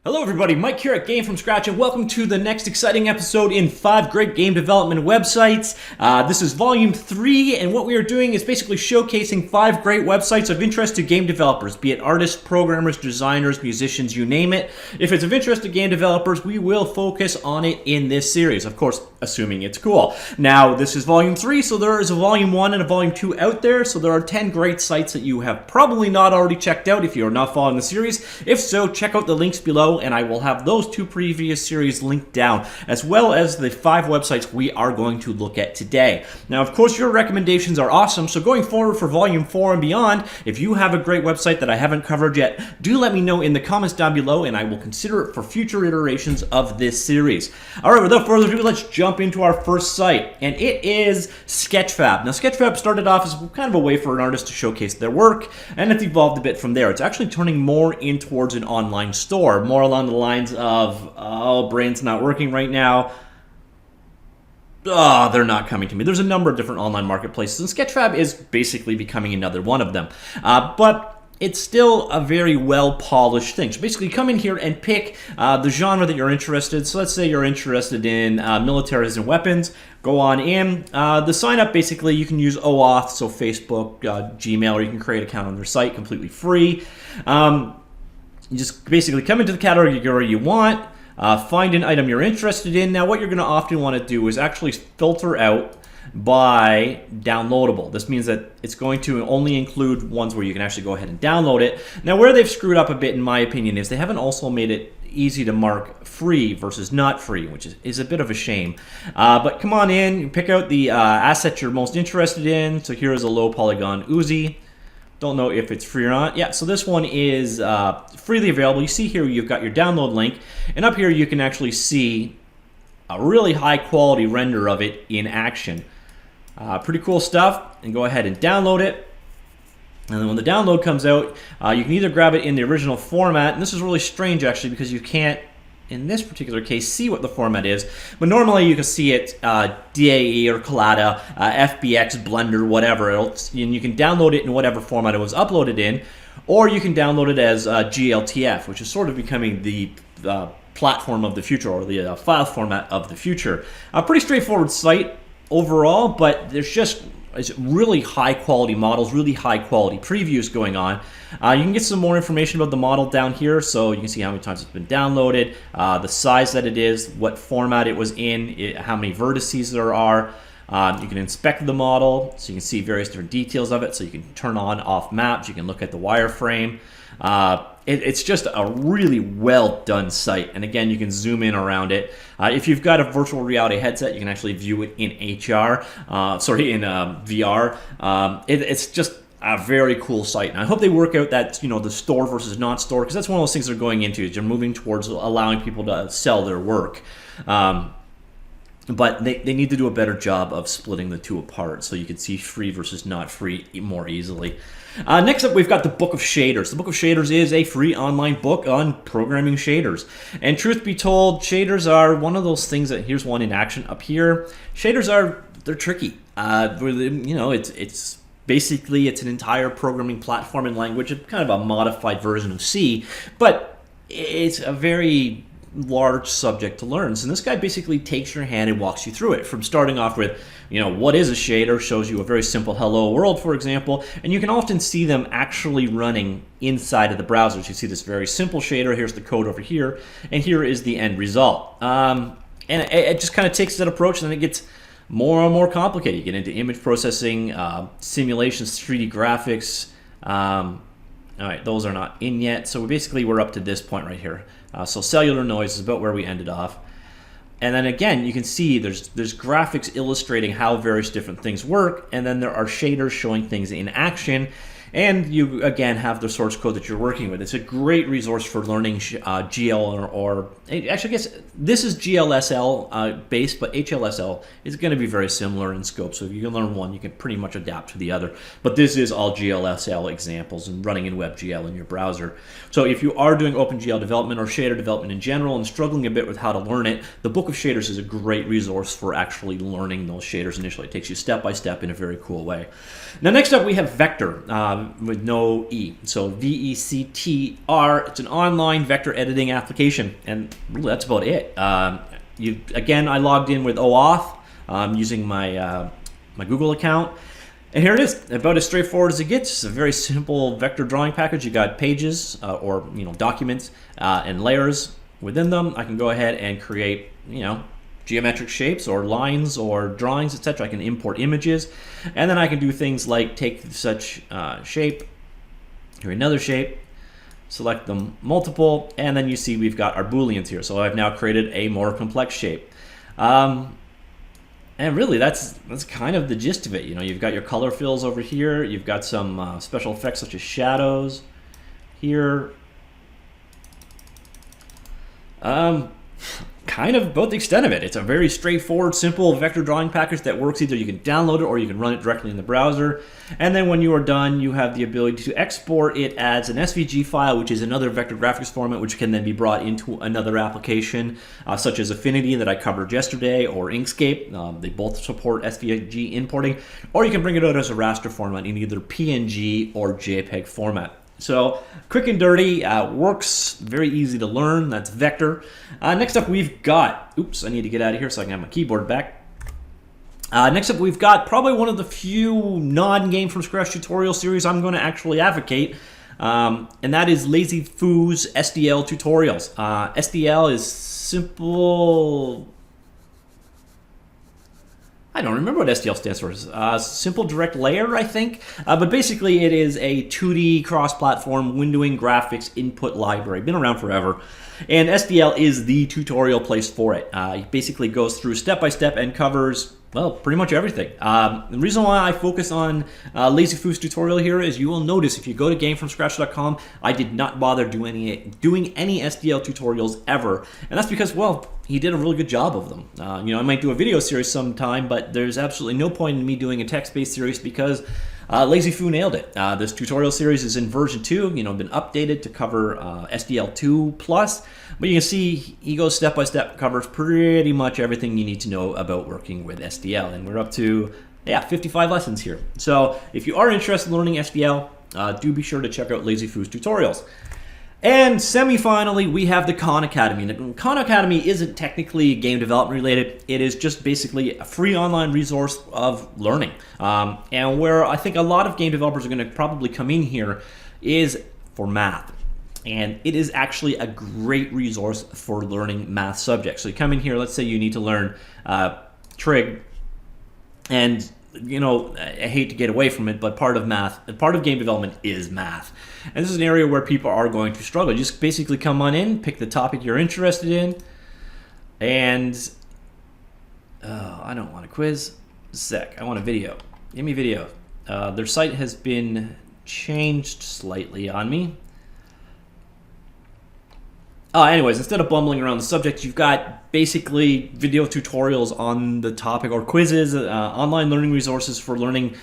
Hello everybody, Mike here at Game From Scratch, and welcome to the next exciting episode in 5 great game development websites. This is volume 3, and what we are doing is basically showcasing 5 great websites of interest to game developers, be it artists, programmers, designers, musicians, you name it. If it's of interest to game developers, we will focus on it in this series, of course, assuming it's cool. Now, this is volume 3, so there is a volume 1 and a volume 2 out there, so there are 10 great sites that you have probably not already checked out if you are not following the series. If so, check out the links below, and I will have those 2 previous series linked down, as well as the 5 websites we are going to look at today. Now, of course, your recommendations are awesome, so going forward for Volume 4 and beyond, if you have a great website that I haven't covered yet, do let me know in the comments down below, and I will consider it for future iterations of this series. All right, without further ado, let's jump into our first site, and it is Sketchfab. Now, Sketchfab started off as kind of a way for an artist to showcase their work, and it's evolved a bit from there. It's actually turning more in towards an online store, more along the lines of, oh, brain's not working right now. Oh, they're not coming to me. There's a number of different online marketplaces, and Sketchfab is basically becoming another one of them. But it's still a very well-polished thing. So basically, come in here and pick the genre that you're interested in. So let's say you're interested in militaries and weapons. Go on in. The sign-up, basically, you can use OAuth, so Facebook, Gmail, or you can create an account on their site completely free. You just basically come into the category you want, find an item you're interested in. Now, what you're going to often want to do is actually filter out by downloadable. This means that it's going to only include ones where you can actually go ahead and download it. Now, where they've screwed up a bit, in my opinion, is they haven't also made it easy to mark free versus not free, which is a bit of a shame. But come on in, pick out the asset you're most interested in. So here is a low polygon Uzi. Don't know if it's free or not. Yeah, so this one is freely available. You see here you've got your download link, and up here you can actually see a really high quality render of it in action. Pretty cool stuff, and go ahead and download it. And then when the download comes out, you can either grab it in the original format, and this is really strange actually because you can't, in this particular case, see what the format is, but normally you can see it DAE or Collada, FBX, Blender, whatever, and you can download it in whatever format it was uploaded in, or you can download it as GLTF, which is sort of becoming the platform of the future, or the file format of the future. A pretty straightforward site overall, but there's just really high quality models, really high quality previews going on. You can get some more information about the model down here, so you can see how many times it's been downloaded, the size that it is, what format it was in, how many vertices there are. You can inspect the model, so you can see various different details of it, so you can turn on, off maps, you can look at the wireframe. It's just a really well done site, and again, you can zoom in around it. If you've got a virtual reality headset, you can actually view it in VR. It's just a very cool site, and I hope they work out that, you know, the store versus not store, because that's one of those things they're going into, is they're moving towards allowing people to sell their work. But they need to do a better job of splitting the two apart so you can see free versus not free more easily. Next up, we've got the Book of Shaders. The Book of Shaders is a free online book on programming shaders. And truth be told, shaders are one of those things that, here's one in action up here. Shaders they're tricky. You know, it's basically, it's an entire programming platform and language, kind of a modified version of C, but it's a very large subject to learn. So this guy basically takes your hand and walks you through it, from starting off with, you know, what is a shader, shows you a very simple hello world, for example, and you can often see them actually running inside of the browsers. You see this very simple shader, here's the code over here, and here is the end result. And it just kind of takes that approach, and then it gets more and more complicated. You get into image processing, simulations, 3D graphics. All right, those are not in yet, so we're up to this point right here. So cellular noise is about where we ended off. And then again, you can see there's graphics illustrating how various different things work, and then there are shaders showing things in action. And you, again, have the source code that you're working with. It's a great resource for learning GL or actually, I guess this is GLSL based, but HLSL is going to be very similar in scope. So if you can learn one, you can pretty much adapt to the other. But this is all GLSL examples and running in WebGL in your browser. So if you are doing OpenGL development or shader development in general and struggling a bit with how to learn it, the Book of Shaders is a great resource for actually learning those shaders initially. It takes you step by step in a very cool way. Now, next up, we have Vector. with no E. So VECTR. It's an online vector editing application, and really that's about it. Again, I logged in with OAuth using my my Google account. And here it is, about as straightforward as it gets. It's a very simple vector drawing package. You got pages or documents and layers within them. I can go ahead and create geometric shapes or lines or drawings, etc. I can import images, and then I can do things like take such shape, here another shape, select them multiple, and then you see we've got our booleans here. So I've now created a more complex shape. And really, that's kind of the gist of it. You've got your color fills over here. You've got some special effects such as shadows here. Kind of about the extent of it. It's a very straightforward, simple vector drawing package that works. Either you can download it or you can run it directly in the browser. And then when you are done, you have the ability to export it as an SVG file, which is another vector graphics format, which can then be brought into another application, such as Affinity that I covered yesterday, or Inkscape. They both support SVG importing. Or you can bring it out as a raster format in either PNG or JPEG format. So quick and dirty, works, very easy to learn. That's vector. Next up we've got, oops, I need to get out of here so I can have my keyboard back. Next up we've got probably one of the few non-game from scratch tutorial series I'm going to actually advocate, and that is Lazy Foo's SDL tutorials. SDL is simple... I don't remember what SDL stands for. Simple Direct Layer, I think. But basically, it is a 2D cross-platform windowing graphics input library. Been around forever. And SDL is the tutorial place for it. It basically goes through step-by-step and covers, well, pretty much everything. The reason why I focus on Lazy Foo's tutorial here is you will notice if you go to GameFromScratch.com, I did not bother doing any SDL tutorials ever. And that's because, well, he did a really good job of them. I might do a video series sometime, but there's absolutely no point in me doing a text-based series because Lazy Foo nailed it. This tutorial series is in version 2, been updated to cover SDL 2+, but you can see he goes step by step, covers pretty much everything you need to know about working with SDL, and we're up to 55 lessons here. So if you are interested in learning SDL, do be sure to check out Lazy Foo's tutorials. And semi-finally, we have the Khan Academy. The Khan Academy isn't technically game development related. It is just basically a free online resource of learning. And where I think a lot of game developers are going to probably come in here is for math. And it is actually a great resource for learning math subjects. So you come in here, let's say you need to learn trig, and I hate to get away from it, but part of game development is math. And this is an area where people are going to struggle. Just basically come on in, pick the topic you're interested in, and I don't want a quiz. I want a video. Give me video. Their site has been changed slightly on me. Anyways, instead of bumbling around the subject, you've got basically video tutorials on the topic, or quizzes, online learning resources for learning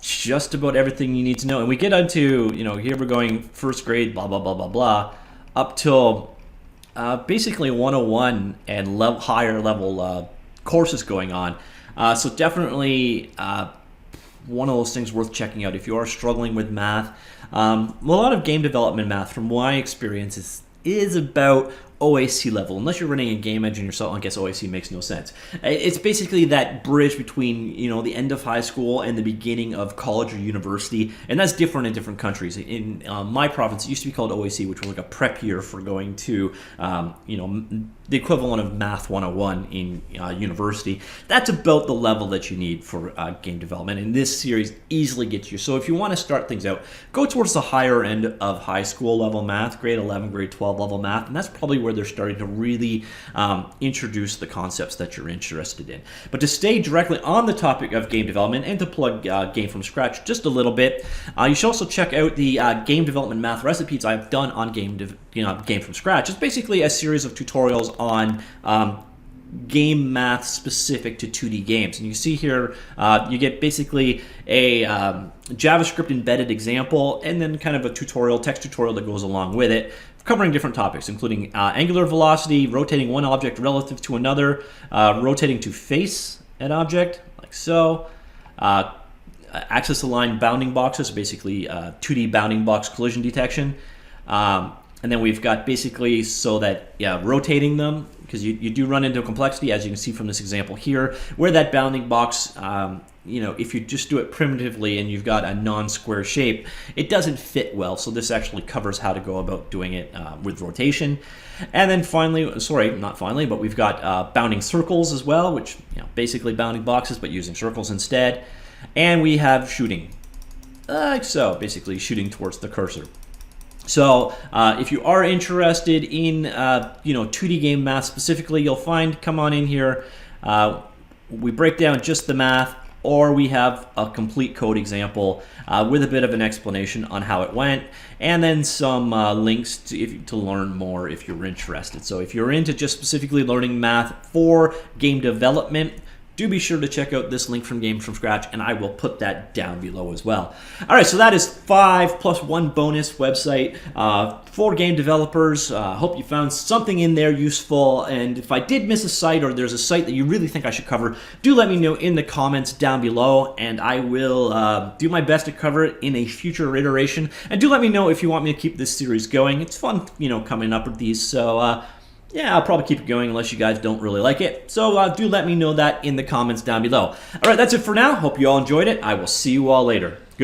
just about everything you need to know. And we get into, here we're going first grade, blah, blah, blah, blah, blah, up till basically 101 and higher level courses going on. So definitely one of those things worth checking out if you are struggling with math. A lot of game development math, from my experience, is about OAC level. Unless you're running a game engine yourself, I guess OAC makes no sense. It's basically that bridge between the end of high school and the beginning of college or university, and that's different in different countries. In my province, it used to be called OAC, which was like a prep year for going to the equivalent of Math 101 in university. That's about the level that you need for game development, and this series easily gets you. So if you want to start things out, go towards the higher end of high school level math, grade 11, grade 12 level math, and that's probably where they're starting to really introduce the concepts that you're interested in. But to stay directly on the topic of game development and to plug Game From Scratch just a little bit, you should also check out the game development math recipes I've done on Game From Scratch. It's basically a series of tutorials on game math specific to 2D games. And you see here, you get basically a JavaScript embedded example and then kind of a tutorial, text tutorial that goes along with it, covering different topics, including angular velocity, rotating one object relative to another, rotating to face an object, like so, axis-aligned bounding boxes, basically 2D bounding box collision detection. And then we've got basically so that, rotating them, because you do run into complexity, as you can see from this example here, where that bounding box, if you just do it primitively and you've got a non-square shape, it doesn't fit well. So this actually covers how to go about doing it with rotation. And then finally, not finally, but we've got bounding circles as well, which basically bounding boxes, but using circles instead. And we have shooting, like so, basically shooting towards the cursor. So if you are interested in 2D game math specifically, you'll find, come on in here, we break down just the math, or we have a complete code example with a bit of an explanation on how it went, and then some links to learn more if you're interested. So if you're into just specifically learning math for game development, do be sure to check out this link from Games from Scratch, and I will put that down below as well. All right, so that is 5 plus 1 bonus website for game developers. Hope you found something in there useful, and if I did miss a site or there's a site that you really think I should cover, do let me know in the comments down below, and I will do my best to cover it in a future iteration. And do let me know if you want me to keep this series going. It's fun, coming up with these, so yeah, I'll probably keep it going unless you guys don't really like it. So do let me know that in the comments down below. All right, that's it for now. Hope you all enjoyed it. I will see you all later.